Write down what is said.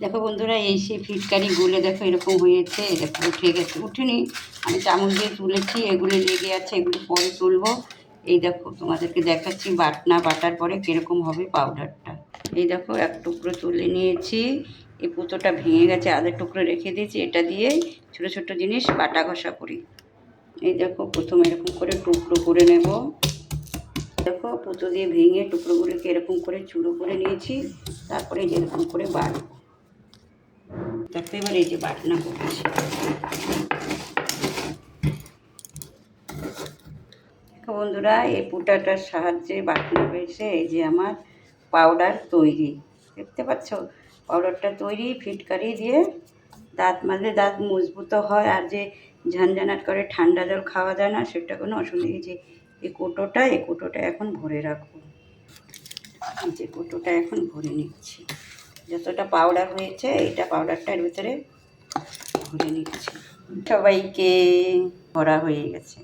দেখো বন্ধুরা, এই সেই ফিটকারি গুলে দেখো এরকম হয়েছে। দেখো উঠে গেছে, উঠেনি, আমি চামচ দিয়ে তুলেছি, এগুলো লেগে আছে, এগুলো পরে তুলবো। এই দেখো তোমাদেরকে দেখাচ্ছি বাটার পরে কীরকম হবে পাউডারটা। এই দেখো এক টুকরো তুলে নিয়েছি, এই পুঁতোটা ভেঙে গেছে, আধা টুকরো রেখে দিয়েছি। এটা দিয়ে ছোটো ছোটো জিনিস বাটা ঘষা করি। এই দেখো প্রথমে এরকম করে টুকরো করে নেব। দেখো পুঁতো দিয়ে ভেঙে টুকরোগুলোকে এরকম করে চুড়ো করে নিয়েছি। তারপরে যেরকম করে বাটবো। দেখো এবার এই যে বাটনা করছি। দেখো বন্ধুরা, এই পুটাটার সাহায্যে বাটনা হয়েছে। এই যে আমার পাউডার তৈরি, দেখতে পাচ্ছ? পাউডারটা তৈরি। ফিটকারি দিয়ে দাঁত মাজলে দাঁত মজবুত হয়, আর যে ঝানঝানাট করে ঠান্ডা জল খাওয়া যায় না, সেটা কোনো অসুবিধা নেই। যে এই কোটোটা এখন ভরে রাখবো। এই যে কোটোটা এখন ভরে নিচ্ছি। যতটা পাউডার হয়েছে এইটা পাউডারটার ভিতরে ভরে নিচ্ছি। সবাইকে ভরা হয়ে গেছে।